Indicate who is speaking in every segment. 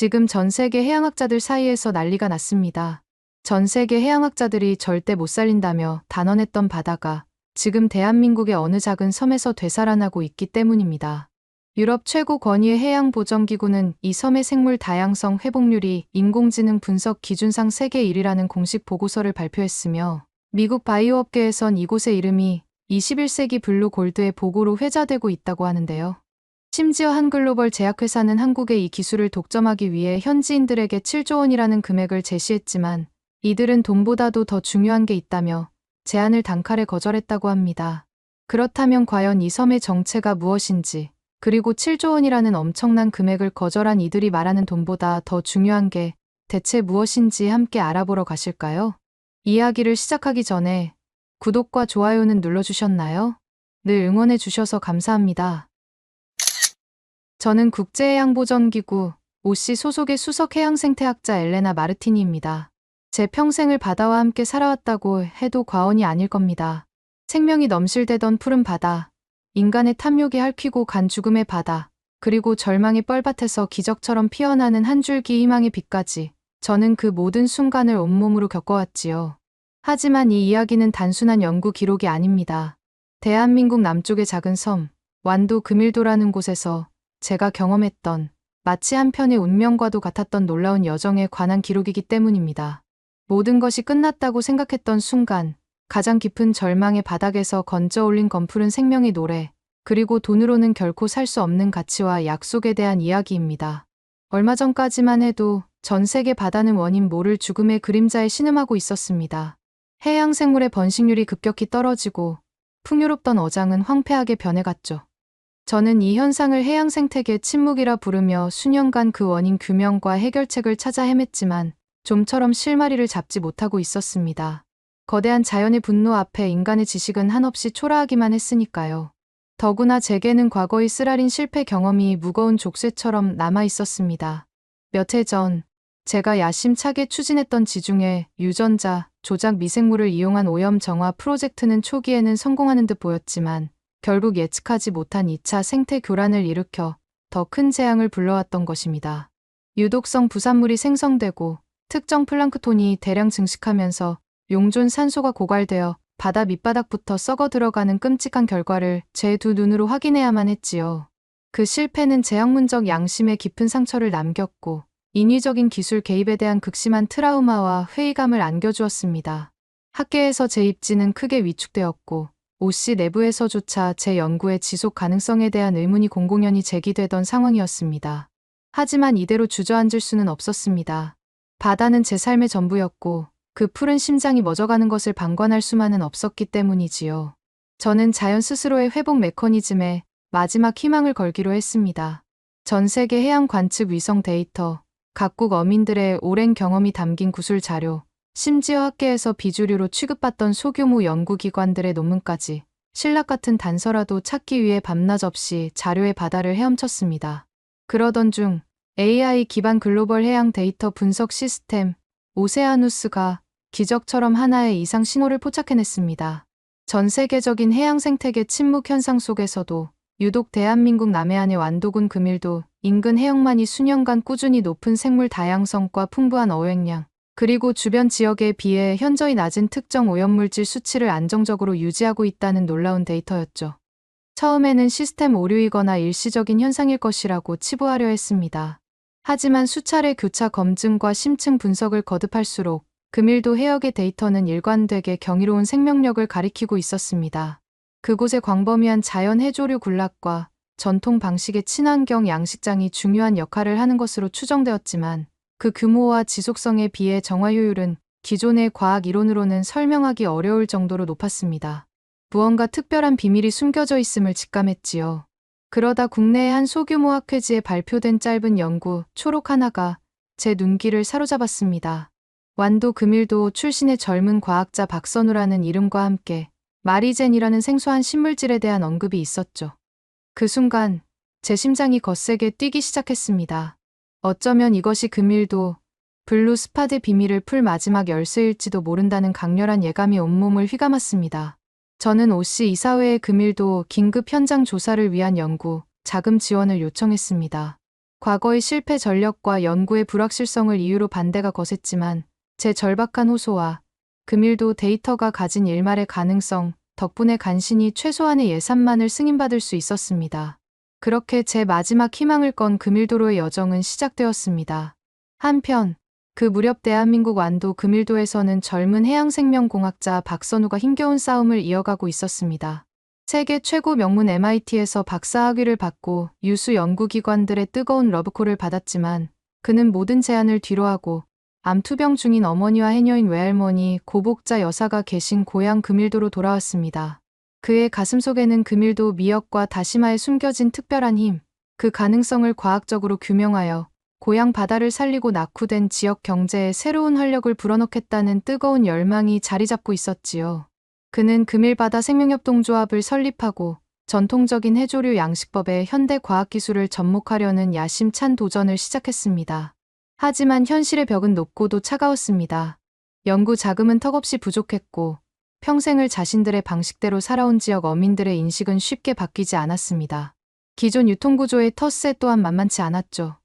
Speaker 1: 지금 전 세계 해양학자들 사이에서 난리가 났습니다. 전 세계 해양학자들이 절대 못 살린다며 단언했던 바다가 지금 대한민국의 어느 작은 섬에서 되살아나고 있기 때문입니다. 유럽 최고 권위의 해양보전기구는 이 섬의 생물 다양성 회복률이 인공지능 분석 기준상 세계 1위라는 공식 보고서를 발표했으며 미국 바이오업계에선 이곳의 이름이 21세기 블루 골드의 보고로 회자되고 있다고 하는데요. 심지어 한 글로벌 제약회사는 한국의 이 기술을 독점하기 위해 현지인들에게 7조 원이라는 금액을 제시했지만 이들은 돈보다도 더 중요한 게 있다며 제안을 단칼에 거절했다고 합니다. 그렇다면 과연 이 섬의 정체가 무엇인지, 그리고 7조 원이라는 엄청난 금액을 거절한 이들이 말하는 돈보다 더 중요한 게 대체 무엇인지 함께 알아보러 가실까요? 이야기를 시작하기 전에 구독과 좋아요는 눌러주셨나요? 늘 응원해 주셔서 감사합니다. 저는 국제해양보전기구 OC 소속의 수석해양생태학자 엘레나 마르티니입니다. 제 평생을 바다와 함께 살아왔다고 해도 과언이 아닐 겁니다. 생명이 넘실대던 푸른 바다, 인간의 탐욕이 핥히고 간 죽음의 바다, 그리고 절망의 뻘밭에서 기적처럼 피어나는 한 줄기 희망의 빛까지 저는 그 모든 순간을 온몸으로 겪어왔지요. 하지만 이 이야기는 단순한 연구 기록이 아닙니다. 대한민국 남쪽의 작은 섬, 완도 금일도라는 곳에서 제가 경험했던 마치 한 편의 운명과도 같았던 놀라운 여정에 관한 기록이기 때문입니다. 모든 것이 끝났다고 생각했던 순간, 가장 깊은 절망의 바닥에서 건져 올린 검푸른 생명의 노래, 그리고 돈으로는 결코 살 수 없는 가치와 약속에 대한 이야기입니다. 얼마 전까지만 해도 전 세계 바다는 원인 모를 죽음의 그림자에 신음하고 있었습니다. 해양 생물의 번식률이 급격히 떨어지고 풍요롭던 어장은 황폐하게 변해갔죠. 저는 이 현상을 해양 생태계 침묵이라 부르며 수년간 그 원인 규명과 해결책을 찾아 헤맸지만 좀처럼 실마리를 잡지 못하고 있었습니다. 거대한 자연의 분노 앞에 인간의 지식은 한없이 초라하기만 했으니까요. 더구나 제게는 과거의 쓰라린 실패 경험이 무거운 족쇄처럼 남아 있었습니다. 몇 해 전, 제가 야심차게 추진했던 지중해 유전자 조작 미생물을 이용한 오염 정화 프로젝트는 초기에는 성공하는 듯 보였지만 결국 예측하지 못한 2차 생태 교란을 일으켜 더 큰 재앙을 불러왔던 것입니다. 유독성 부산물이 생성되고 특정 플랑크톤이 대량 증식하면서 용존 산소가 고갈되어 바다 밑바닥부터 썩어 들어가는 끔찍한 결과를 제 두 눈으로 확인해야만 했지요. 그 실패는 제 학문적 양심에 깊은 상처를 남겼고 인위적인 기술 개입에 대한 극심한 트라우마와 회의감을 안겨주었습니다. 학계에서 제 입지는 크게 위축되었고 OC 내부에서조차 제 연구의 지속 가능성에 대한 의문이 공공연히 제기되던 상황이었습니다. 하지만 이대로 주저앉을 수는 없었습니다. 바다는 제 삶의 전부였고 그 푸른 심장이 멎어가는 것을 방관할 수만은 없었기 때문이지요. 저는 자연 스스로의 회복 메커니즘에 마지막 희망을 걸기로 했습니다. 전 세계 해양 관측 위성 데이터, 각국 어민들의 오랜 경험이 담긴 구술 자료, 심지어 학계에서 비주류로 취급받던 소규모 연구기관들의 논문까지 신락 같은 단서라도 찾기 위해 밤낮 없이 자료의 바다를 헤엄쳤습니다. 그러던 중 AI 기반 글로벌 해양 데이터 분석 시스템 오세아누스가 기적처럼 하나의 이상 신호를 포착해냈습니다. 전 세계적인 해양 생태계 침묵 현상 속에서도 유독 대한민국 남해안의 완도군 금일도 인근 해역만이 수년간 꾸준히 높은 생물 다양성과 풍부한 어획량, 그리고 주변 지역에 비해 현저히 낮은 특정 오염물질 수치를 안정적으로 유지하고 있다는 놀라운 데이터였죠. 처음에는 시스템 오류이거나 일시적인 현상일 것이라고 치부하려 했습니다. 하지만 수차례 교차 검증과 심층 분석을 거듭할수록 금일도 해역의 데이터는 일관되게 경이로운 생명력을 가리키고 있었습니다. 그곳의 광범위한 자연 해조류 군락과 전통 방식의 친환경 양식장이 중요한 역할을 하는 것으로 추정되었지만 그 규모와 지속성에 비해 정화효율은 기존의 과학 이론으로는 설명하기 어려울 정도로 높았습니다. 무언가 특별한 비밀이 숨겨져 있음을 직감했지요. 그러다 국내의 한 소규모 학회지에 발표된 짧은 연구 초록 하나가 제 눈길을 사로잡았습니다. 완도 금일도 출신의 젊은 과학자 박선우라는 이름과 함께 마리젠이라는 생소한 신물질에 대한 언급이 있었죠. 그 순간 제 심장이 거세게 뛰기 시작했습니다. 어쩌면 이것이 금일도 블루 스팟의 비밀을 풀 마지막 열쇠일지도 모른다는 강렬한 예감이 온몸을 휘감았습니다. 저는 OC 이사회에 금일도 긴급 현장 조사를 위한 연구, 자금 지원을 요청했습니다. 과거의 실패 전력과 연구의 불확실성을 이유로 반대가 거셌지만 제 절박한 호소와 금일도 데이터가 가진 일말의 가능성 덕분에 간신히 최소한의 예산만을 승인받을 수 있었습니다. 그렇게 제 마지막 희망을 건 금일도로의 여정은 시작되었습니다. 한편 그 무렵 대한민국 완도 금일도에서는 젊은 해양생명공학자 박선우가 힘겨운 싸움을 이어가고 있었습니다. 세계 최고 명문 MIT에서 박사학위를 받고 유수 연구기관들의 뜨거운 러브콜을 받았지만 그는 모든 제안을 뒤로하고 암투병 중인 어머니와 해녀인 외할머니 고복자 여사가 계신 고향 금일도로 돌아왔습니다. 그의 가슴속에는 금일도 미역과 다시마에 숨겨진 특별한 힘, 그 가능성을 과학적으로 규명하여 고향 바다를 살리고 낙후된 지역 경제에 새로운 활력을 불어넣겠다는 뜨거운 열망이 자리 잡고 있었지요. 그는 금일바다 생명협동조합을 설립하고 전통적인 해조류 양식법에 현대 과학기술을 접목하려는 야심찬 도전을 시작했습니다. 하지만 현실의 벽은 높고도 차가웠습니다. 연구 자금은 턱없이 부족했고 평생을 자신들의 방식대로 살아온 지역 어민들의 인식은 쉽게 바뀌지 않았습니다. 기존 유통구조의 텃세 또한 만만치 않았죠.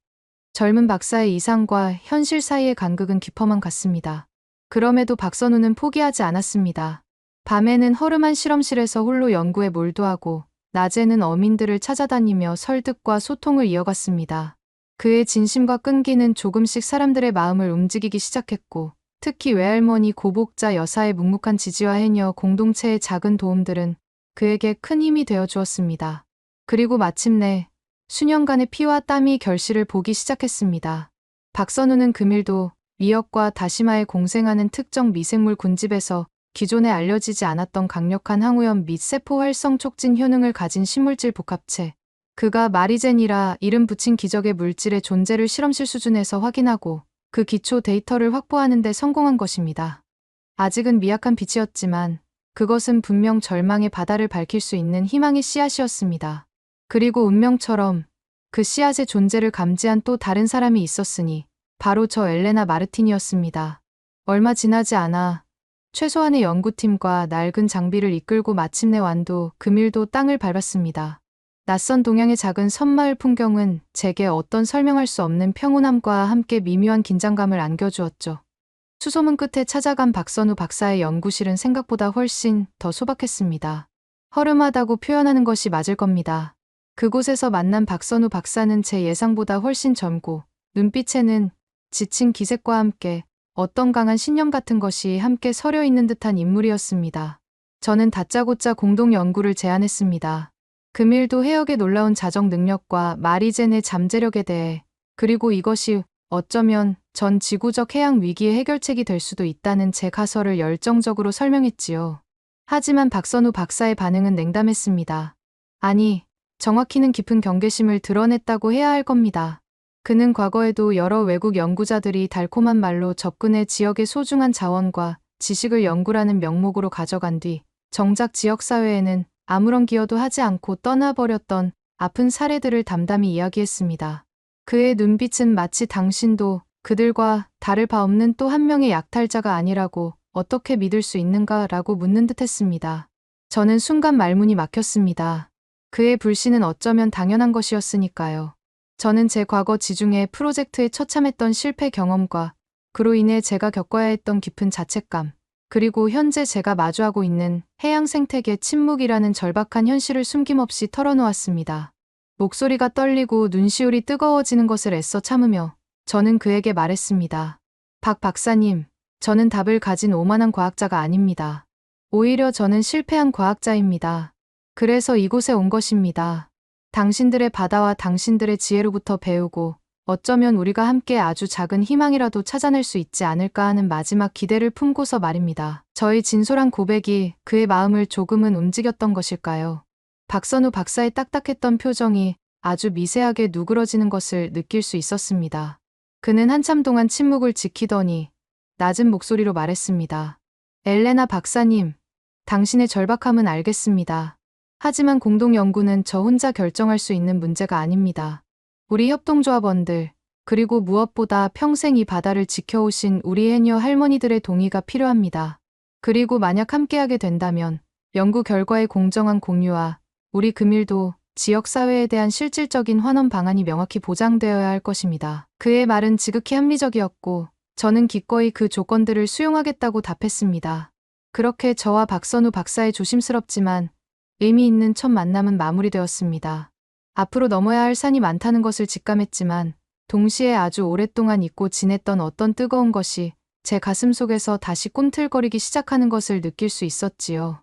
Speaker 1: 젊은 박사의 이상과 현실 사이의 간극은 깊어만 갔습니다. 그럼에도 박선우는 포기하지 않았습니다. 밤에는 허름한 실험실에서 홀로 연구에 몰두하고 낮에는 어민들을 찾아다니며 설득과 소통을 이어갔습니다. 그의 진심과 끈기는 조금씩 사람들의 마음을 움직이기 시작했고 특히 외할머니 고복자 여사의 묵묵한 지지와 해녀 공동체의 작은 도움들은 그에게 큰 힘이 되어 주었습니다. 그리고 마침내 수년간의 피와 땀이 결실을 보기 시작했습니다. 박선우는 금일도 미역과 다시마에 공생하는 특정 미생물 군집에서 기존에 알려지지 않았던 강력한 항오염 및 세포 활성 촉진 효능을 가진 신물질 복합체, 그가 마리젠이라 이름 붙인 기적의 물질의 존재를 실험실 수준에서 확인하고 그 기초 데이터를 확보하는 데 성공한 것입니다. 아직은 미약한 빛이었지만 그것은 분명 절망의 바다를 밝힐 수 있는 희망의 씨앗이었습니다. 그리고 운명처럼 그 씨앗의 존재를 감지한 또 다른 사람이 있었으니 바로 저 엘레나 마르틴이었습니다. 얼마 지나지 않아 최소한의 연구팀과 낡은 장비를 이끌고 마침내 완도 금일도 땅을 밟았습니다. 낯선 동양의 작은 섬마을 풍경은 제게 어떤 설명할 수 없는 평온함과 함께 미묘한 긴장감을 안겨주었죠. 수소문 끝에 찾아간 박선우 박사의 연구실은 생각보다 훨씬 더 소박했습니다. 허름하다고 표현하는 것이 맞을 겁니다. 그곳에서 만난 박선우 박사는 제 예상보다 훨씬 젊고 눈빛에는 지친 기색과 함께 어떤 강한 신념 같은 것이 함께 서려 있는 듯한 인물이었습니다. 저는 다짜고짜 공동 연구를 제안했습니다. 금일도 해역의 놀라운 자정 능력과 마리젠의 잠재력에 대해, 그리고 이것이 어쩌면 전 지구적 해양 위기의 해결책이 될 수도 있다는 제 가설을 열정적으로 설명했지요. 하지만 박선우 박사의 반응은 냉담했습니다. 아니, 정확히는 깊은 경계심을 드러냈다고 해야 할 겁니다. 그는 과거에도 여러 외국 연구자들이 달콤한 말로 접근해 지역의 소중한 자원과 지식을 연구라는 명목으로 가져간 뒤 정작 지역사회에는 아무런 기여도 하지 않고 떠나버렸던 아픈 사례들을 담담히 이야기했습니다. 그의 눈빛은 마치 당신도 그들과 다를 바 없는 또 한 명의 약탈자가 아니라고 어떻게 믿을 수 있는가라고 묻는 듯했습니다. 저는 순간 말문이 막혔습니다. 그의 불신은 어쩌면 당연한 것이었으니까요. 저는 제 과거 지중해 프로젝트에 처참했던 실패 경험과 그로 인해 제가 겪어야 했던 깊은 자책감, 그리고 현재 제가 마주하고 있는 해양 생태계 침묵이라는 절박한 현실을 숨김없이 털어놓았습니다. 목소리가 떨리고 눈시울이 뜨거워지는 것을 애써 참으며 저는 그에게 말했습니다. 박 박사님, 저는 답을 가진 오만한 과학자가 아닙니다. 오히려 저는 실패한 과학자입니다. 그래서 이곳에 온 것입니다. 당신들의 바다와 당신들의 지혜로부터 배우고 어쩌면 우리가 함께 아주 작은 희망이라도 찾아낼 수 있지 않을까 하는 마지막 기대를 품고서 말입니다. 저의 진솔한 고백이 그의 마음을 조금은 움직였던 것일까요? 박선우 박사의 딱딱했던 표정이 아주 미세하게 누그러지는 것을 느낄 수 있었습니다. 그는 한참 동안 침묵을 지키더니 낮은 목소리로 말했습니다. 엘레나 박사님, 당신의 절박함은 알겠습니다. 하지만 공동연구는 저 혼자 결정할 수 있는 문제가 아닙니다. 우리 협동조합원들, 그리고 무엇보다 평생 이 바다를 지켜오신 우리 해녀 할머니들의 동의가 필요합니다. 그리고 만약 함께하게 된다면 연구 결과의 공정한 공유와 우리 금일도 지역사회에 대한 실질적인 환원 방안이 명확히 보장되어야 할 것입니다. 그의 말은 지극히 합리적이었고 저는 기꺼이 그 조건들을 수용하겠다고 답했습니다. 그렇게 저와 박선우 박사의 조심스럽지만 의미 있는 첫 만남은 마무리되었습니다. 앞으로 넘어야 할 산이 많다는 것을 직감했지만 동시에 아주 오랫동안 잊고 지냈던 어떤 뜨거운 것이 제 가슴 속에서 다시 꿈틀거리기 시작하는 것을 느낄 수 있었지요.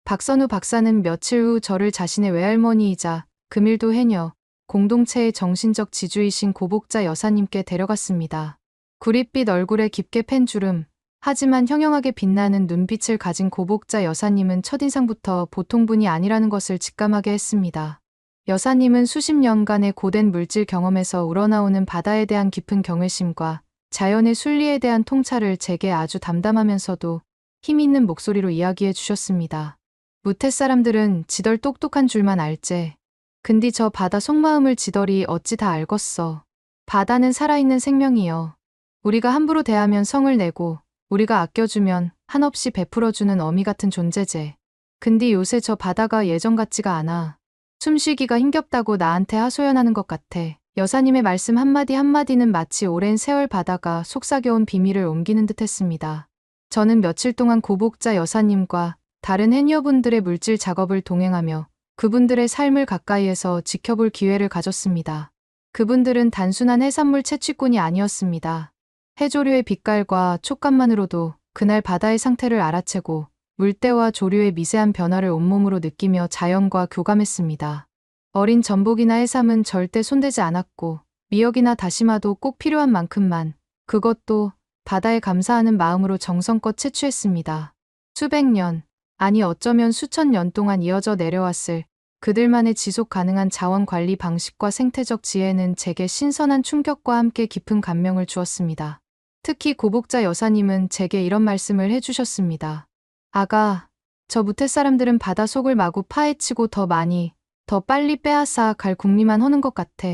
Speaker 1: 박선우 박사는 며칠 후 저를 자신의 외할머니이자 금일도 해녀 공동체의 정신적 지주이신 고복자 여사님께 데려갔습니다. 구릿빛 얼굴에 깊게 팬 주름, 하지만 형형하게 빛나는 눈빛을 가진 고복자 여사님은 첫인상부터 보통 분이 아니라는 것을 직감하게 했습니다. 여사님은 수십 년간의 고된 물질 경험에서 우러나오는 바다에 대한 깊은 경외심과 자연의 순리에 대한 통찰을 제게 아주 담담하면서도 힘 있는 목소리로 이야기해 주셨습니다. 무태 사람들은 지덜 똑똑한 줄만 알제. 근데 저 바다 속마음을 지덜이 어찌 다 알겄어. 바다는 살아있는 생명이여. 우리가 함부로 대하면 성을 내고 우리가 아껴주면 한없이 베풀어주는 어미 같은 존재제. 근데 요새 저 바다가 예전 같지가 않아. 숨쉬기가 힘겹다고 나한테 하소연하는 것 같아. 여사님의 말씀 한마디 한마디는 마치 오랜 세월 바다가 속삭여온 비밀을 옮기는 듯 했습니다. 저는 며칠 동안 고복자 여사님과 다른 해녀분들의 물질 작업을 동행하며 그분들의 삶을 가까이에서 지켜볼 기회를 가졌습니다. 그분들은 단순한 해산물 채취꾼이 아니었습니다. 해조류의 빛깔과 촉감만으로도 그날 바다의 상태를 알아채고 물때와 조류의 미세한 변화를 온몸으로 느끼며 자연과 교감했습니다. 어린 전복이나 해삼은 절대 손대지 않았고 미역이나 다시마도 꼭 필요한 만큼만, 그것도 바다에 감사하는 마음으로 정성껏 채취했습니다. 수백 년, 아니 어쩌면 수천 년 동안 이어져 내려왔을 그들만의 지속 가능한 자원 관리 방식과 생태적 지혜는 제게 신선한 충격과 함께 깊은 감명을 주었습니다. 특히 고복자 여사님은 제게 이런 말씀을 해주셨습니다. 아가, 저 무태 사람들은 바다 속을 마구 파헤치고 더 많이, 더 빨리 빼앗아 갈 궁리만 하는 것 같아.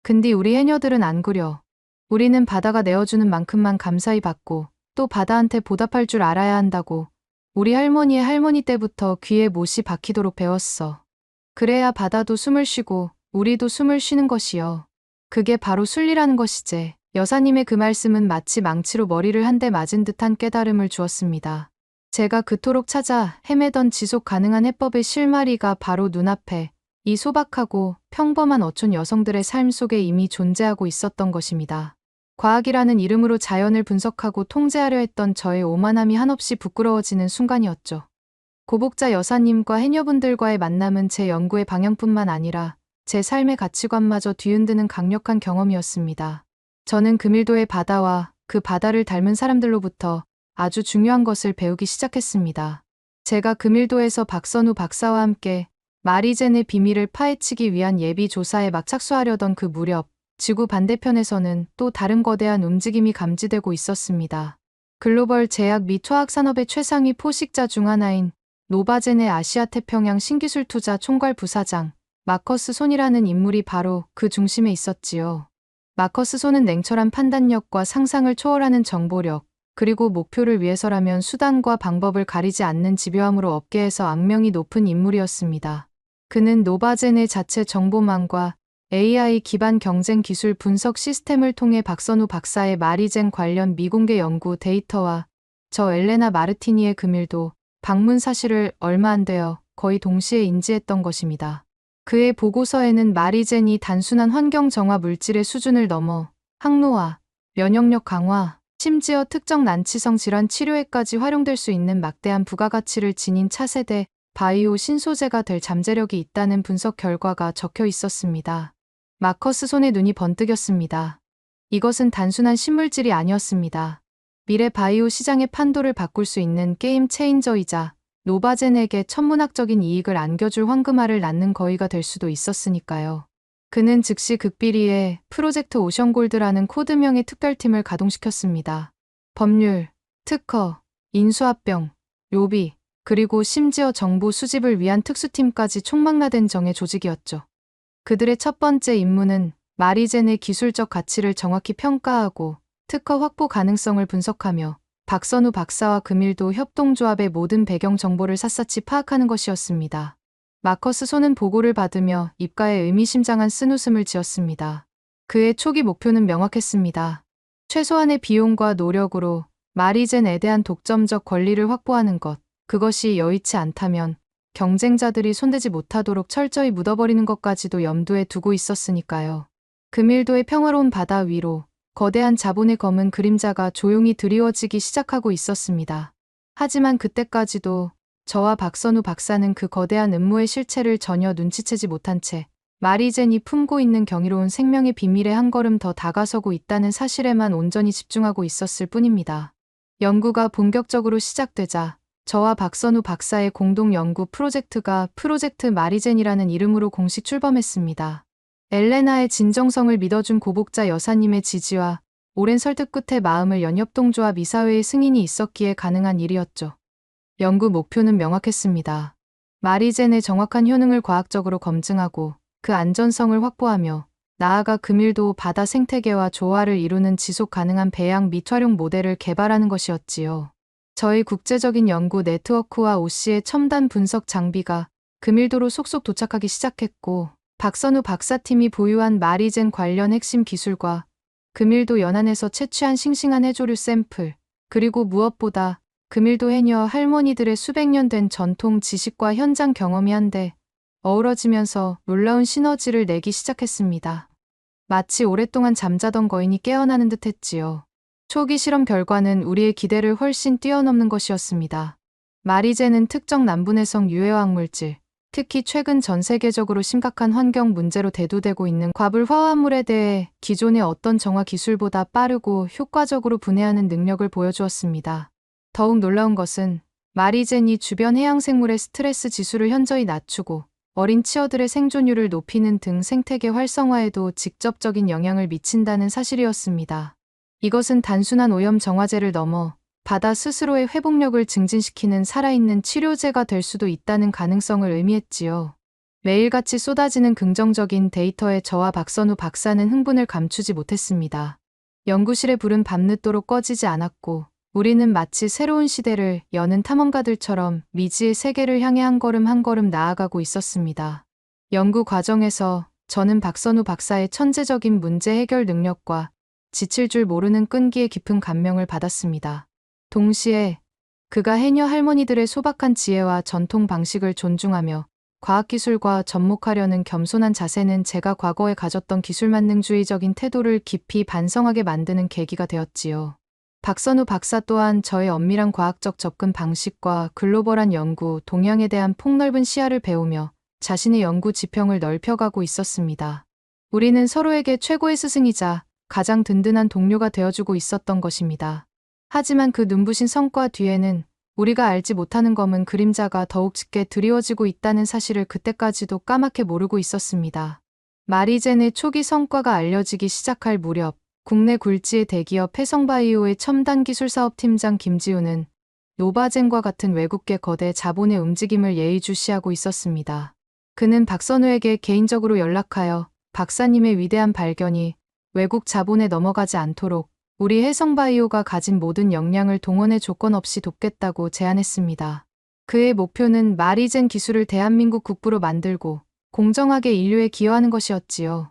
Speaker 1: 근데 우리 해녀들은 안 그려. 우리는 바다가 내어주는 만큼만 감사히 받고 또 바다한테 보답할 줄 알아야 한다고 우리 할머니의 할머니 때부터 귀에 못이 박히도록 배웠어. 그래야 바다도 숨을 쉬고 우리도 숨을 쉬는 것이여. 그게 바로 순리라는 것이제. 여사님의 그 말씀은 마치 망치로 머리를 한 대 맞은 듯한 깨달음을 주었습니다. 제가 그토록 찾아 헤매던 지속 가능한 해법의 실마리가 바로 눈앞에 이 소박하고 평범한 어촌 여성들의 삶 속에 이미 존재하고 있었던 것입니다. 과학이라는 이름으로 자연을 분석하고 통제하려 했던 저의 오만함이 한없이 부끄러워지는 순간이었죠. 고복자 여사님과 해녀분들과의 만남은 제 연구의 방향뿐만 아니라 제 삶의 가치관마저 뒤흔드는 강력한 경험이었습니다. 저는 금일도의 바다와 그 바다를 닮은 사람들로부터 아주 중요한 것을 배우기 시작했습니다. 제가 금일도에서 박선우 박사와 함께 마리젠의 비밀을 파헤치기 위한 예비 조사에 막 착수하려던 그 무렵, 지구 반대편에서는 또 다른 거대한 움직임이 감지되고 있었습니다. 글로벌 제약 및 화학 산업의 최상위 포식자 중 하나인 노바젠의 아시아 태평양 신기술 투자 총괄 부사장 마커스 손이라는 인물이 바로 그 중심에 있었지요. 마커스 손은 냉철한 판단력과 상상을 초월하는 정보력, 그리고 목표를 위해서라면 수단과 방법을 가리지 않는 집요함으로 업계에서 악명이 높은 인물이었습니다. 그는 노바젠의 자체 정보망과 AI 기반 경쟁 기술 분석 시스템을 통해 박선우 박사의 마리젠 관련 미공개 연구 데이터와 저 엘레나 마르티니의 금일도 방문 사실을 얼마 안 되어 거의 동시에 인지했던 것입니다. 그의 보고서에는 마리젠이 단순한 환경 정화 물질의 수준을 넘어 항노화, 면역력 강화, 심지어 특정 난치성 질환 치료에까지 활용될 수 있는 막대한 부가가치를 지닌 차세대 바이오 신소재가 될 잠재력이 있다는 분석 결과가 적혀 있었습니다. 마커스 손의 눈이 번뜩였습니다. 이것은 단순한 신물질이 아니었습니다. 미래 바이오 시장의 판도를 바꿀 수 있는 게임 체인저이자 노바젠에게 천문학적인 이익을 안겨줄 황금알을 낳는 거위가 될 수도 있었으니까요. 그는 즉시 극비리에 프로젝트 오션골드라는 코드명의 특별팀을 가동시켰습니다. 법률, 특허, 인수합병, 로비, 그리고 심지어 정보 수집을 위한 특수팀까지 총망라된 정예 조직이었죠. 그들의 첫 번째 임무는 마리젠의 기술적 가치를 정확히 평가하고 특허 확보 가능성을 분석하며 박선우 박사와 금일도 협동조합의 모든 배경 정보를 샅샅이 파악하는 것이었습니다. 마커스 손은 보고를 받으며 입가에 의미심장한 쓴웃음을 지었습니다. 그의 초기 목표는 명확했습니다. 최소한의 비용과 노력으로 마리젠에 대한 독점적 권리를 확보하는 것. 그것이 여의치 않다면 경쟁자들이 손대지 못하도록 철저히 묻어버리는 것까지도 염두에 두고 있었으니까요. 금일도의 평화로운 바다 위로 거대한 자본의 검은 그림자가 조용히 드리워지기 시작하고 있었습니다. 하지만 그때까지도 저와 박선우 박사는 그 거대한 음모의 실체를 전혀 눈치채지 못한 채 마리젠이 품고 있는 경이로운 생명의 비밀에 한 걸음 더 다가서고 있다는 사실에만 온전히 집중하고 있었을 뿐입니다. 연구가 본격적으로 시작되자 저와 박선우 박사의 공동 연구 프로젝트가 프로젝트 마리젠이라는 이름으로 공식 출범했습니다. 엘레나의 진정성을 믿어준 고복자 여사님의 지지와 오랜 설득 끝에 마음을 연 협동조합 이사회의 승인이 있었기에 가능한 일이었죠. 연구 목표는 명확했습니다. 마리젠의 정확한 효능을 과학적으로 검증하고 그 안전성을 확보하며 나아가 금일도 바다 생태계와 조화를 이루는 지속 가능한 배양 및 활용 모델을 개발하는 것이었지요. 저희 국제적인 연구 네트워크와 오씨의 첨단 분석 장비가 금일도로 속속 도착하기 시작했고 박선우 박사팀이 보유한 마리젠 관련 핵심 기술과 금일도 연안에서 채취한 싱싱한 해조류 샘플, 그리고 무엇보다 금일도 해녀 할머니들의 수백 년 된 전통 지식과 현장 경험이 한데 어우러지면서 놀라운 시너지를 내기 시작했습니다. 마치 오랫동안 잠자던 거인이 깨어나는 듯 했지요. 초기 실험 결과는 우리의 기대를 훨씬 뛰어넘는 것이었습니다. 마리젠은 특정 남분해성 유해화학 물질, 특히 최근 전 세계적으로 심각한 환경 문제로 대두되고 있는 과불 화합물에 대해 기존의 어떤 정화 기술보다 빠르고 효과적으로 분해하는 능력을 보여주었습니다. 더욱 놀라운 것은 마리젠이 주변 해양생물의 스트레스 지수를 현저히 낮추고 어린 치어들의 생존율을 높이는 등 생태계 활성화에도 직접적인 영향을 미친다는 사실이었습니다. 이것은 단순한 오염 정화제를 넘어 바다 스스로의 회복력을 증진시키는 살아있는 치료제가 될 수도 있다는 가능성을 의미했지요. 매일같이 쏟아지는 긍정적인 데이터에 저와 박선우 박사는 흥분을 감추지 못했습니다. 연구실의 불은 밤늦도록 꺼지지 않았고 우리는 마치 새로운 시대를 여는 탐험가들처럼 미지의 세계를 향해 한 걸음 나아가고 있었습니다. 연구 과정에서 저는 박선우 박사의 천재적인 문제 해결 능력과 지칠 줄 모르는 끈기에 깊은 감명을 받았습니다. 동시에 그가 해녀 할머니들의 소박한 지혜와 전통 방식을 존중하며 과학기술과 접목하려는 겸손한 자세는 제가 과거에 가졌던 기술만능주의적인 태도를 깊이 반성하게 만드는 계기가 되었지요. 박선우 박사 또한 저의 엄밀한 과학적 접근 방식과 글로벌한 연구, 동향에 대한 폭넓은 시야를 배우며 자신의 연구 지평을 넓혀가고 있었습니다. 우리는 서로에게 최고의 스승이자 가장 든든한 동료가 되어주고 있었던 것입니다. 하지만 그 눈부신 성과 뒤에는 우리가 알지 못하는 검은 그림자가 더욱 짙게 드리워지고 있다는 사실을 그때까지도 까맣게 모르고 있었습니다. 마리젠의 초기 성과가 알려지기 시작할 무렵 국내 굴지의 대기업 해성바이오의 첨단 기술사업 팀장 김지우는 노바젠과 같은 외국계 거대 자본의 움직임을 예의주시하고 있었습니다. 그는 박선우에게 개인적으로 연락하여 박사님의 위대한 발견이 외국 자본에 넘어가지 않도록 우리 해성바이오가 가진 모든 역량을 동원해 조건 없이 돕겠다고 제안했습니다. 그의 목표는 마리젠 기술을 대한민국 국부로 만들고 공정하게 인류에 기여하는 것이었지요.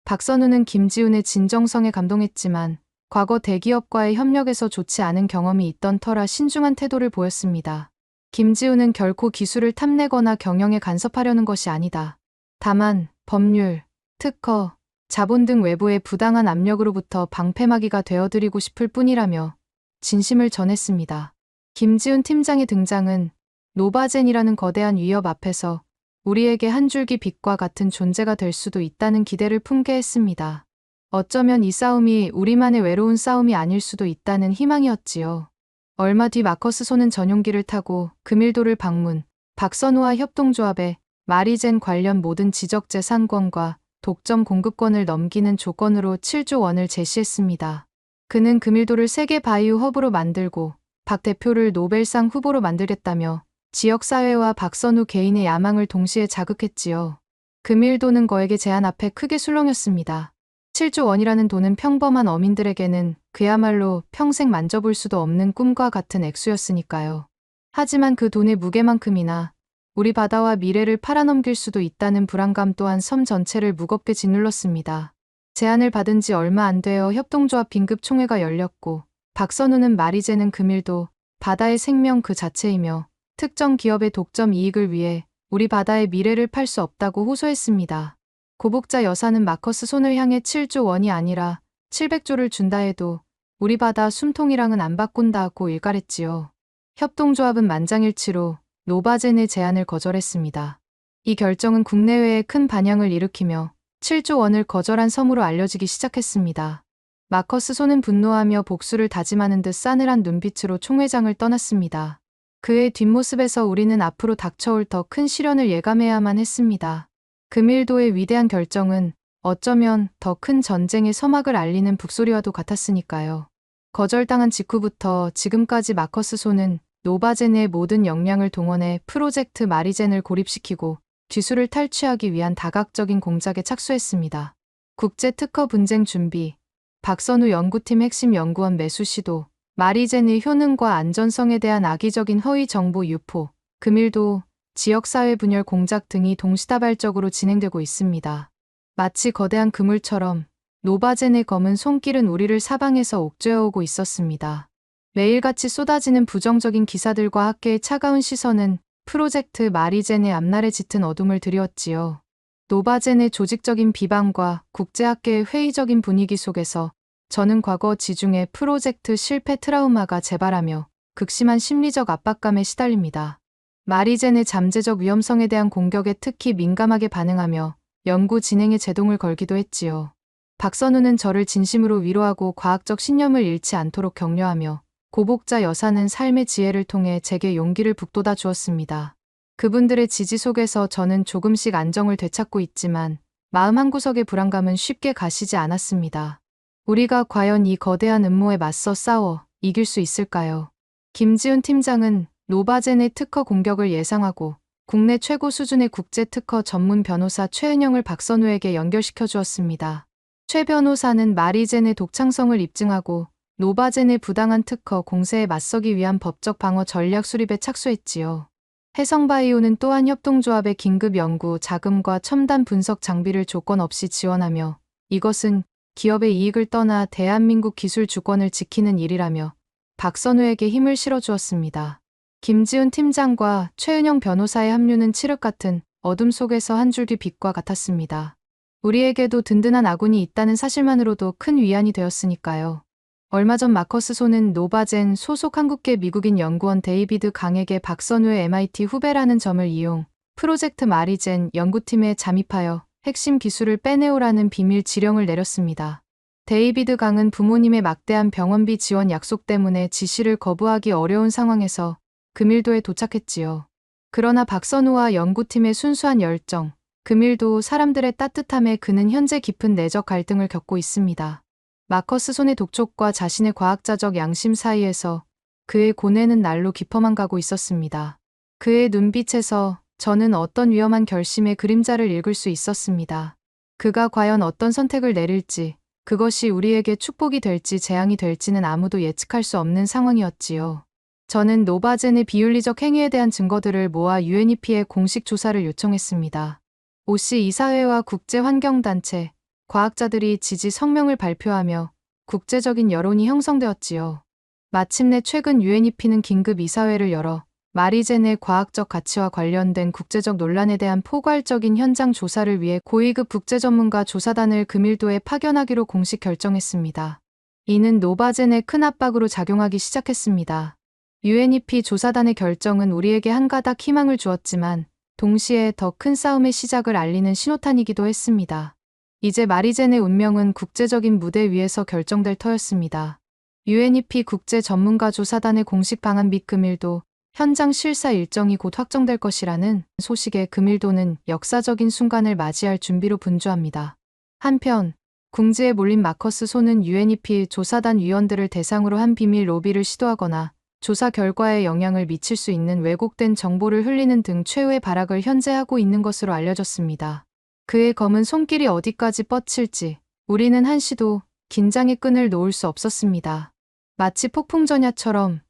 Speaker 1: 박선우는 김지훈의 진정성에 감동했지만 과거 대기업과의 협력에서 좋지 않은 경험이 있던 터라 신중한 태도를 보였습니다. 김지훈은 결코 기술을 탐내거나 경영에 간섭하려는 것이 아니다. 다만 법률, 특허, 자본 등 외부의 부당한 압력으로부터 방패막이가 되어드리고 싶을 뿐이라며 진심을 전했습니다. 김지훈 팀장의 등장은 노바젠이라는 거대한 위협 앞에서 우리에게 한 줄기 빛과 같은 존재가 될 수도 있다는 기대를 품게 했습니다. 어쩌면 이 싸움이 우리만의 외로운 싸움이 아닐 수도 있다는 희망이었지요. 얼마 뒤 마커스 소는 전용기를 타고 금일도를 방문, 박선우와 협동조합에 마리젠 관련 모든 지적재산권과 독점 공급권을 넘기는 조건으로 7조 원을 제시했습니다. 그는 금일도를 세계 바이오 허브로 만들고 박 대표를 노벨상 후보로 만들겠다며 지역사회와 박선우 개인의 야망을 동시에 자극했지요. 금일도는 거액의 제안 앞에 크게 술렁였습니다. 7조 원이라는 돈은 평범한 어민들에게는 그야말로 평생 만져볼 수도 없는 꿈과 같은 액수였으니까요. 하지만 그 돈의 무게만큼이나 우리 바다와 미래를 팔아넘길 수도 있다는 불안감 또한 섬 전체를 무겁게 짓눌렀습니다. 제안을 받은 지 얼마 안 되어 협동조합 긴급 총회가 열렸고 박선우는 마리제는 금일도 바다의 생명 그 자체이며 특정 기업의 독점 이익을 위해 우리 바다의 미래를 팔 수 없다고 호소했습니다. 고복자 여사는 마커스 손을 향해 7조 원이 아니라 700조를 준다 해도 우리 바다 숨통이랑은 안 바꾼다고 일갈했지요. 협동조합은 만장일치로 노바젠의 제안을 거절했습니다. 이 결정은 국내외에 큰 반향을 일으키며 7조 원을 거절한 섬으로 알려지기 시작했습니다. 마커스 손은 분노하며 복수를 다짐하는 듯 싸늘한 눈빛으로 총회장을 떠났습니다. 그의 뒷모습에서 우리는 앞으로 닥쳐올 더 큰 시련을 예감해야만 했습니다. 금일도의 위대한 결정은 어쩌면 더 큰 전쟁의 서막을 알리는 북소리와도 같았으니까요. 거절당한 직후부터 지금까지 마커스 손은 노바젠의 모든 역량을 동원해 프로젝트 마리젠을 고립시키고 뒤수를 탈취하기 위한 다각적인 공작에 착수했습니다. 국제특허 분쟁 준비, 박선우 연구팀 핵심 연구원 매수 시도, 마리젠의 효능과 안전성에 대한 악의적인 허위 정보 유포, 금일도, 지역사회 분열 공작 등이 동시다발적으로 진행되고 있습니다. 마치 거대한 그물처럼 노바젠의 검은 손길은 우리를 사방에서 옥죄어오고 있었습니다. 매일같이 쏟아지는 부정적인 기사들과 학계의 차가운 시선은 프로젝트 마리젠의 앞날에 짙은 어둠을 드리웠지요. 노바젠의 조직적인 비방과 국제학계의 회의적인 분위기 속에서 저는 과거 지중해 프로젝트 실패 트라우마가 재발하며 극심한 심리적 압박감에 시달립니다. 마리젠의 잠재적 위험성에 대한 공격에 특히 민감하게 반응하며 연구 진행에 제동을 걸기도 했지요. 박선우는 저를 진심으로 위로하고 과학적 신념을 잃지 않도록 격려하며 고복자 여사는 삶의 지혜를 통해 제게 용기를 북돋아 주었습니다. 그분들의 지지 속에서 저는 조금씩 안정을 되찾고 있지만 마음 한구석의 불안감은 쉽게 가시지 않았습니다. 우리가 과연 이 거대한 음모에 맞서 싸워 이길 수 있을까요? 김지훈 팀장은 노바젠의 특허 공격을 예상하고 국내 최고 수준의 국제 특허 전문 변호사 최은영을 박선우에게 연결시켜 주었습니다. 최 변호사는 마리젠의 독창성을 입증하고 노바젠의 부당한 특허 공세에 맞서기 위한 법적 방어 전략 수립에 착수했지요. 해성바이오는 또한 협동조합의 긴급 연구 자금과 첨단 분석 장비를 조건 없이 지원하며 이것은 기업의 이익을 떠나 대한민국 기술 주권을 지키는 일이라며 박선우에게 힘을 실어주었습니다. 김지훈 팀장과 최은영 변호사의 합류는 칠흑 같은 어둠 속에서 한 줄기 빛과 같았습니다. 우리에게도 든든한 아군이 있다는 사실만으로도 큰 위안이 되었으니까요. 얼마 전 마커스 손은 노바젠 소속 한국계 미국인 연구원 데이비드 강에게 박선우의 MIT 후배라는 점을 이용 프로젝트 마리젠 연구팀에 잠입하여 핵심 기술을 빼내오라는 비밀 지령을 내렸습니다. 데이비드 강은 부모님의 막대한 병원비 지원 약속 때문에 지시를 거부하기 어려운 상황에서 금일도에 도착했지요. 그러나 박선우와 연구팀의 순수한 열정, 금일도 사람들의 따뜻함에 그는 현재 깊은 내적 갈등을 겪고 있습니다. 마커스 손의 독촉과 자신의 과학자적 양심 사이에서 그의 고뇌는 날로 깊어만 가고 있었습니다. 그의 눈빛에서 저는 어떤 위험한 결심의 그림자를 읽을 수 있었습니다. 그가 과연 어떤 선택을 내릴지, 그것이 우리에게 축복이 될지 재앙이 될지는 아무도 예측할 수 없는 상황이었지요. 저는 노바젠의 비윤리적 행위에 대한 증거들을 모아 UNEP의 공식 조사를 요청했습니다. 오씨 이사회와 국제환경단체, 과학자들이 지지 성명을 발표하며 국제적인 여론이 형성되었지요. 마침내 최근 UNEP는 긴급 이사회를 열어 마리젠의 과학적 가치와 관련된 국제적 논란에 대한 포괄적인 현장 조사를 위해 고위급 국제전문가 조사단을 금일도에 파견하기로 공식 결정했습니다. 이는 노바젠의 큰 압박으로 작용하기 시작했습니다. UNEP 조사단의 결정은 우리에게 한 가닥 희망을 주었지만 동시에 더 큰 싸움의 시작을 알리는 신호탄이기도 했습니다. 이제 마리젠의 운명은 국제적인 무대 위에서 결정될 터였습니다. UNEP 국제 전문가 조사단의 공식 방안 및 금일도 현장 실사 일정이 곧 확정될 것이라는 소식에 금일도는 역사적인 순간을 맞이할 준비로 분주합니다. 한편 궁지에 몰린 마커스 손은 UNEP 조사단 위원들을 대상으로 한 비밀 로비를 시도하거나 조사 결과에 영향을 미칠 수 있는 왜곡된 정보를 흘리는 등 최후의 발악을 현재 하고 있는 것으로 알려졌습니다. 그의 검은 손길이 어디까지 뻗칠지 우리는 한시도 긴장의 끈을 놓을 수 없었습니다. 마치 폭풍전야처럼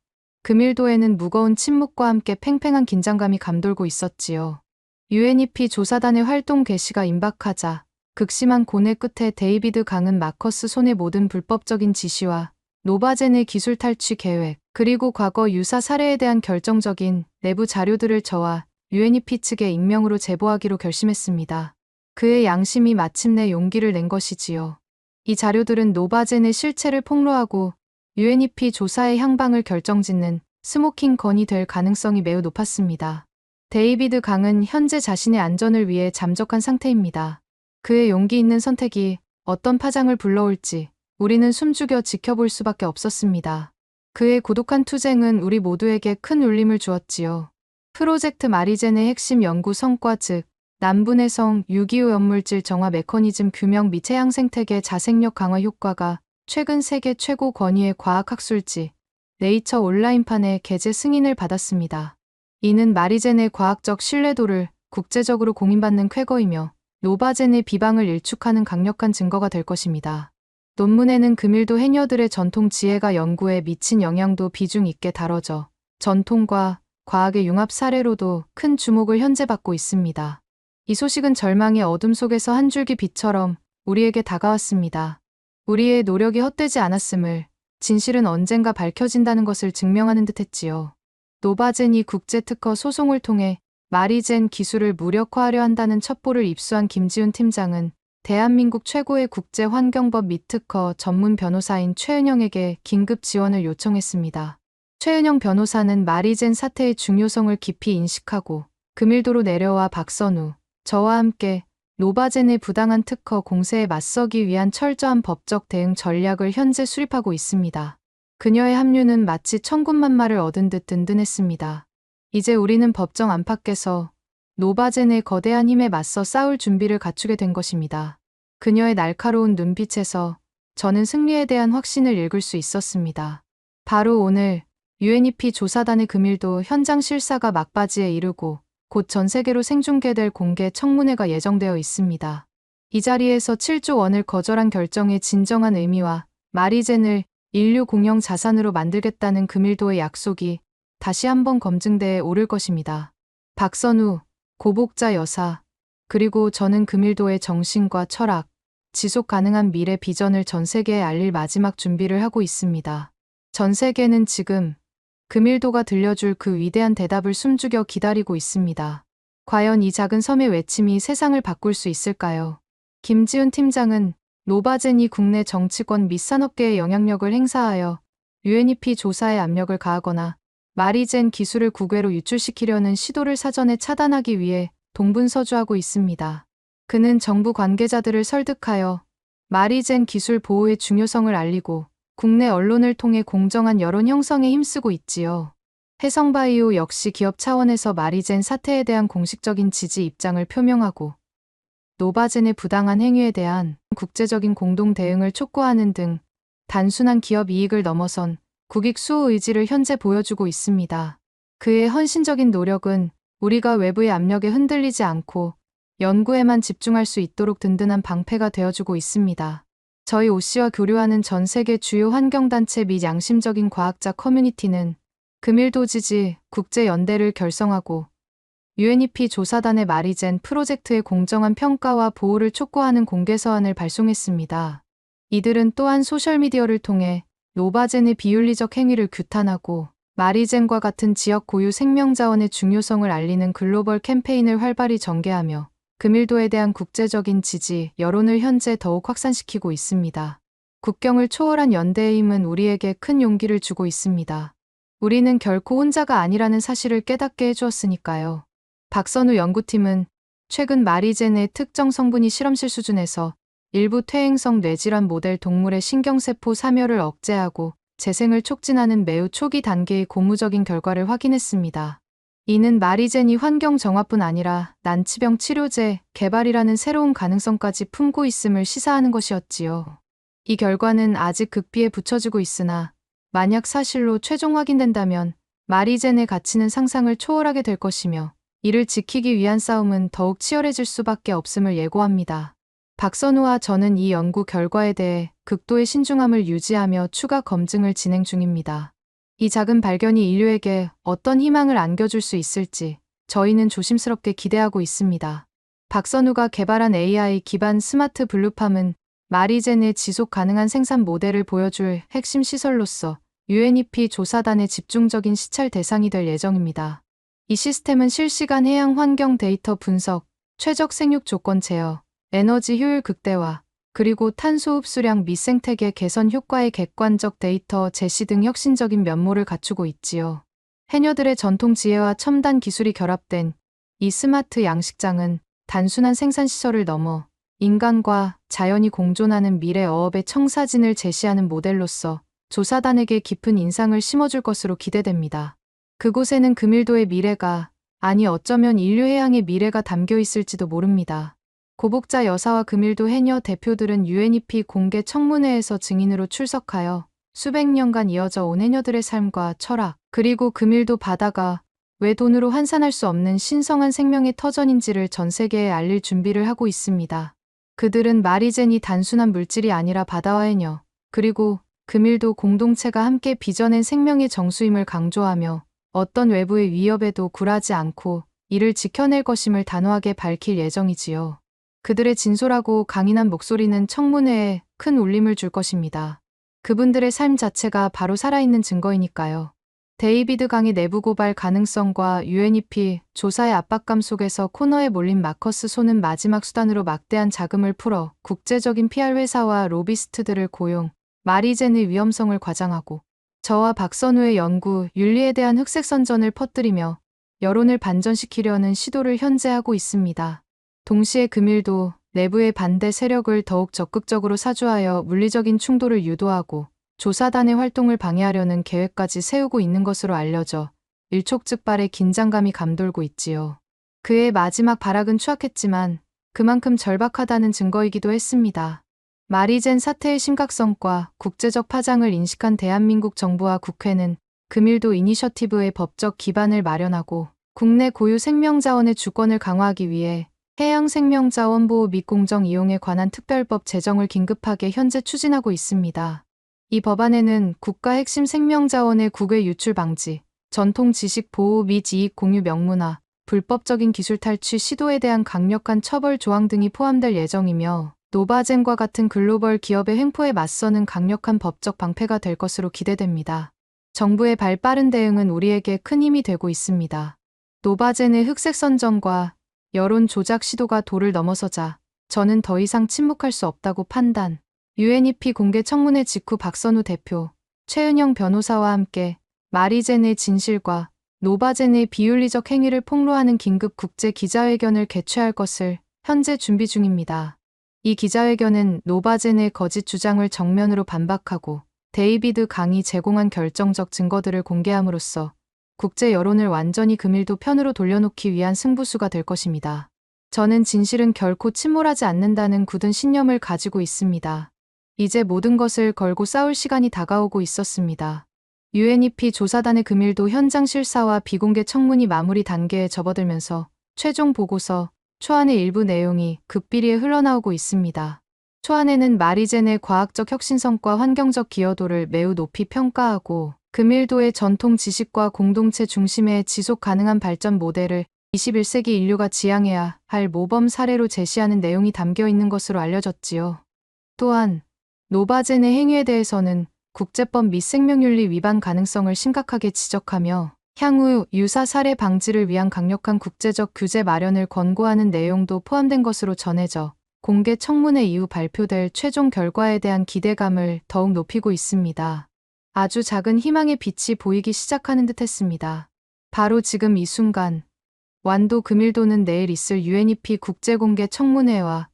Speaker 1: 금일도에는 무거운 침묵과 함께 팽팽한 긴장감이 감돌고 있었지요. UNEP 조사단의 활동 개시가 임박하자 극심한 고뇌 끝에 데이비드 강은 마커스 손의 모든 불법적인 지시와 노바젠의 기술 탈취 계획, 그리고 과거 유사 사례에 대한 결정적인 내부 자료들을 저와 UNEP 측에 익명으로 제보하기로 결심했습니다. 그의 양심이 마침내 용기를 낸 것이지요. 이 자료들은 노바젠의 실체를 폭로하고 UNEP 조사의 향방을 결정짓는 스모킹 건이 될 가능성이 매우 높았습니다. 데이비드 강은 현재 자신의 안전을 위해 잠적한 상태입니다. 그의 용기 있는 선택이 어떤 파장을 불러올지 우리는 숨죽여 지켜볼 수밖에 없었습니다. 그의 고독한 투쟁은 우리 모두에게 큰 울림을 주었지요. 프로젝트 마리젠의 핵심 연구 성과 즉 남분해성 유기후 연물질 정화 메커니즘 규명 및 해양 생태계 자생력 강화 효과가 최근 세계 최고 권위의 과학학술지 네이처 온라인판에 게재 승인을 받았습니다. 이는 마리젠의 과학적 신뢰도를 국제적으로 공인받는 쾌거이며 노바젠의 비방을 일축하는 강력한 증거가 될 것입니다. 논문에는 금일도 해녀들의 전통 지혜가 연구에 미친 영향도 비중 있게 다뤄져 전통과 과학의 융합 사례로도 큰 주목을 현재 받고 있습니다. 이 소식은 절망의 어둠 속에서 한 줄기 빛처럼 우리에게 다가왔습니다. 우리의 노력이 헛되지 않았음을, 진실은 언젠가 밝혀진다는 것을 증명하는 듯했지요. 노바젠이 국제특허 소송을 통해 마리젠 기술을 무력화하려 한다는 첩보를 입수한 김지훈 팀장은 대한민국 최고의 국제환경법 및 특허 전문 변호사인 최은영에게 긴급 지원을 요청했습니다. 최은영 변호사는 마리젠 사태의 중요성을 깊이 인식하고 금일도로 내려와 박선우, 저와 함께 노바젠의 부당한 특허 공세에 맞서기 위한 철저한 법적 대응 전략을 현재 수립하고 있습니다. 그녀의 합류는 마치 천군만마를 얻은 듯 든든했습니다. 이제 우리는 법정 안팎에서 노바젠의 거대한 힘에 맞서 싸울 준비를 갖추게 된 것입니다. 그녀의 날카로운 눈빛에서 저는 승리에 대한 확신을 읽을 수 있었습니다. 바로 오늘 UNEP 조사단의 금일도 현장 실사가 막바지에 이르고 곧 전 세계로 생중계될 공개 청문회가 예정되어 있습니다. 이 자리에서 7조 원을 거절한 결정의 진정한 의미와 마리젠을 인류 공영 자산으로 만들겠다는 금일도의 약속이 다시 한번 검증대에 오를 것입니다. 박선우, 고복자 여사, 그리고 저는 금일도의 정신과 철학, 지속 가능한 미래 비전을 전 세계에 알릴 마지막 준비를 하고 있습니다. 전 세계는 지금 금일도가 들려줄 그 위대한 대답을 숨죽여 기다리고 있습니다. 과연 이 작은 섬의 외침이 세상을 바꿀 수 있을까요? 김지훈 팀장은 노바젠이 국내 정치권 및 산업계에 영향력을 행사하여 UNEP 조사에 압력을 가하거나 마리젠 기술을 국외로 유출시키려는 시도를 사전에 차단하기 위해 동분서주하고 있습니다. 그는 정부 관계자들을 설득하여 마리젠 기술 보호의 중요성을 알리고 국내 언론을 통해 공정한 여론 형성에 힘쓰고 있지요. 해성바이오 역시 기업 차원에서 마리젠 사태에 대한 공식적인 지지 입장을 표명하고 노바젠의 부당한 행위에 대한 국제적인 공동 대응을 촉구하는 등 단순한 기업 이익을 넘어선 국익 수호 의지를 현재 보여주고 있습니다. 그의 헌신적인 노력은 우리가 외부의 압력에 흔들리지 않고 연구에만 집중할 수 있도록 든든한 방패가 되어주고 있습니다. 저희 오씨와 교류하는 전 세계 주요 환경단체 및 양심적인 과학자 커뮤니티는 금일도 지지 국제연대를 결성하고 UNEP 조사단의 마리젠 프로젝트의 공정한 평가와 보호를 촉구하는 공개서한을 발송했습니다. 이들은 또한 소셜미디어를 통해 노바젠의 비윤리적 행위를 규탄하고 마리젠과 같은 지역 고유 생명자원의 중요성을 알리는 글로벌 캠페인을 활발히 전개하며 금일도에 대한 국제적인 지지, 여론을 현재 더욱 확산시키고 있습니다. 국경을 초월한 연대의 힘은 우리에게 큰 용기를 주고 있습니다. 우리는 결코 혼자가 아니라는 사실을 깨닫게 해주었으니까요. 박선우 연구팀은 최근 마리젠의 특정 성분이 실험실 수준에서 일부 퇴행성 뇌질환 모델 동물의 신경세포 사멸을 억제하고 재생을 촉진하는 매우 초기 단계의 고무적인 결과를 확인했습니다. 이는 마리젠이 환경 정화뿐 아니라 난치병 치료제 개발이라는 새로운 가능성까지 품고 있음을 시사하는 것이었지요. 이 결과는 아직 극비에 붙여지고 있으나 만약 사실로 최종 확인된다면 마리젠의 가치는 상상을 초월하게 될 것이며 이를 지키기 위한 싸움은 더욱 치열해질 수밖에 없음을 예고합니다. 박선우와 저는 이 연구 결과에 대해 극도의 신중함을 유지하며 추가 검증을 진행 중입니다. 이 작은 발견이 인류에게 어떤 희망을 안겨줄 수 있을지 저희는 조심스럽게 기대하고 있습니다. 박선우가 개발한 AI 기반 스마트 블루팜은 마리젠의 지속 가능한 생산 모델을 보여줄 핵심 시설로서 UNEP 조사단의 집중적인 시찰 대상이 될 예정입니다. 이 시스템은 실시간 해양 환경 데이터 분석, 최적 생육 조건 제어, 에너지 효율 극대화, 그리고 탄소 흡수량 및 생태계 개선 효과의 객관적 데이터 제시 등 혁신적인 면모를 갖추고 있지요. 해녀들의 전통 지혜와 첨단 기술이 결합된 이 스마트 양식장은 단순한 생산시설을 넘어 인간과 자연이 공존하는 미래 어업의 청사진을 제시하는 모델로서 조사단에게 깊은 인상을 심어줄 것으로 기대됩니다. 그곳에는 금일도의 미래가, 아니 어쩌면 인류 해양의 미래가 담겨 있을지도 모릅니다. 고복자 여사와 금일도 해녀 대표들은 UNEP 공개 청문회에서 증인으로 출석하여 수백 년간 이어져 온 해녀들의 삶과 철학, 그리고 금일도 바다가 왜 돈으로 환산할 수 없는 신성한 생명의 터전인지를 전 세계에 알릴 준비를 하고 있습니다. 그들은 마리젠이 단순한 물질이 아니라 바다와 해녀, 그리고 금일도 공동체가 함께 빚어낸 생명의 정수임을 강조하며 어떤 외부의 위협에도 굴하지 않고 이를 지켜낼 것임을 단호하게 밝힐 예정이지요. 그들의 진솔하고 강인한 목소리는 청문회에 큰 울림을 줄 것입니다. 그분들의 삶 자체가 바로 살아있는 증거이니까요. 데이비드 강의 내부 고발 가능성과 UNEP 조사의 압박감 속에서 코너에 몰린 마커스 소는 마지막 수단으로 막대한 자금을 풀어 국제적인 PR 회사와 로비스트들을 고용, 마리젠의 위험성을 과장하고 저와 박선우의 연구, 윤리에 대한 흑색 선전을 퍼뜨리며 여론을 반전시키려는 시도를 현재 하고 있습니다. 동시에 금일도 내부의 반대 세력을 더욱 적극적으로 사주하여 물리적인 충돌을 유도하고 조사단의 활동을 방해하려는 계획까지 세우고 있는 것으로 알려져 일촉즉발의 긴장감이 감돌고 있지요. 그의 마지막 발악은 추악했지만 그만큼 절박하다는 증거이기도 했습니다. 마리젠 사태의 심각성과 국제적 파장을 인식한 대한민국 정부와 국회는 금일도 이니셔티브의 법적 기반을 마련하고 국내 고유 생명자원의 주권을 강화하기 위해 해양생명자원보호 및 공정이용에 관한 특별법 제정을 긴급하게 현재 추진하고 있습니다. 이 법안에는 국가 핵심 생명자원의 국외 유출 방지, 전통 지식 보호 및 이익 공유 명문화, 불법적인 기술 탈취 시도에 대한 강력한 처벌 조항 등이 포함될 예정이며 노바젠과 같은 글로벌 기업의 횡포에 맞서는 강력한 법적 방패가 될 것으로 기대됩니다. 정부의 발빠른 대응은 우리에게 큰 힘이 되고 있습니다. 노바젠의 흑색 선전과 여론 조작 시도가 도를 넘어서자 저는 더 이상 침묵할 수 없다고 판단. UNEP 공개 청문회 직후 박선우 대표, 최은영 변호사와 함께 마리젠의 진실과 노바젠의 비윤리적 행위를 폭로하는 긴급 국제 기자회견을 개최할 것을 현재 준비 중입니다. 이 기자회견은 노바젠의 거짓 주장을 정면으로 반박하고 데이비드 강이 제공한 결정적 증거들을 공개함으로써 국제 여론을 완전히 금일도 편으로 돌려놓기 위한 승부수가 될 것입니다. 저는 진실은 결코 침몰하지 않는다는 굳은 신념을 가지고 있습니다. 이제 모든 것을 걸고 싸울 시간이 다가오고 있었습니다. UNEP 조사단의 금일도 현장 실사와 비공개 청문이 마무리 단계에 접어들면서 최종 보고서, 초안의 일부 내용이 극비리에 흘러나오고 있습니다. 초안에는 마리젠의 과학적 혁신성과 환경적 기여도를 매우 높이 평가하고 금일도의 전통 지식과 공동체 중심의 지속 가능한 발전 모델을 21세기 인류가 지향해야 할 모범 사례로 제시하는 내용이 담겨 있는 것으로 알려졌지요. 또한 노바젠의 행위에 대해서는 국제법 및 생명윤리 위반 가능성을 심각하게 지적하며 향후 유사 사례 방지를 위한 강력한 국제적 규제 마련을 권고하는 내용도 포함된 것으로 전해져 공개 청문회 이후 발표될 최종 결과에 대한 기대감을 더욱 높이고 있습니다. 아주 작은 희망의 빛이 보이기 시작하는 듯 했습니다. 바로 지금 이 순간, 완도 금일도는 내일 있을 UNEP 국제공개 청문회와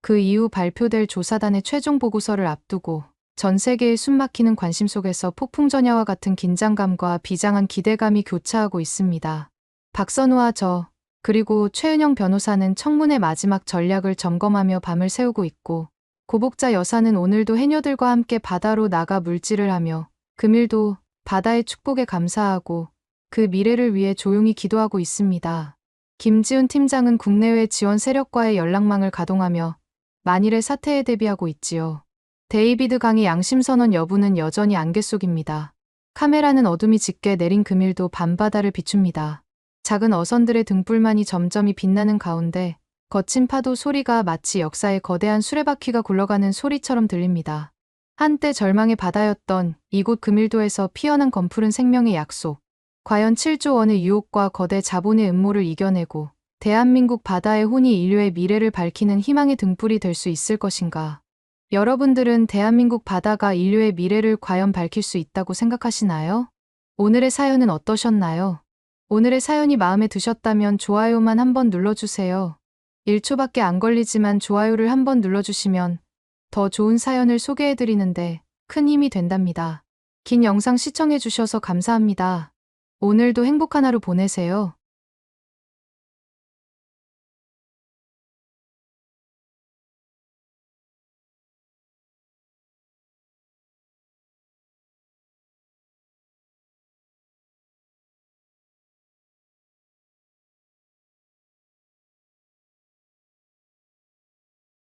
Speaker 1: 그 이후 발표될 조사단의 최종 보고서를 앞두고 전 세계의 숨막히는 관심 속에서 폭풍전야와 같은 긴장감과 비장한 기대감이 교차하고 있습니다. 박선우와 저, 그리고 최은영 변호사는 청문회 마지막 전략을 점검하며 밤을 새우고 있고, 고복자 여사는 오늘도 해녀들과 함께 바다로 나가 물질을 하며 금일도 바다의 축복에 감사하고 그 미래를 위해 조용히 기도하고 있습니다. 김지훈 팀장은 국내외 지원 세력과의 연락망을 가동하며 만일의 사태에 대비하고 있지요. 데이비드 강의 양심선언 여부는 여전히 안개 속입니다. 카메라는 어둠이 짙게 내린 금일도 밤바다를 비춥니다. 작은 어선들의 등불만이 점점이 빛나는 가운데 거친 파도 소리가 마치 역사의 거대한 수레바퀴가 굴러가는 소리처럼 들립니다. 한때 절망의 바다였던 이곳 금일도에서 피어난 검푸른 생명의 약속. 과연 7조 원의 유혹과 거대 자본의 음모를 이겨내고 대한민국 바다의 혼이 인류의 미래를 밝히는 희망의 등불이 될 수 있을 것인가? 여러분들은 대한민국 바다가 인류의 미래를 과연 밝힐 수 있다고 생각하시나요? 오늘의 사연은 어떠셨나요? 오늘의 사연이 마음에 드셨다면 좋아요만 한번 눌러주세요. 1초밖에 안 걸리지만 좋아요를 한번 눌러주시면 더 좋은 사연을 소개해드리는데 큰 힘이 된답니다. 긴 영상 시청해주셔서 감사합니다. 오늘도 행복한 하루 보내세요.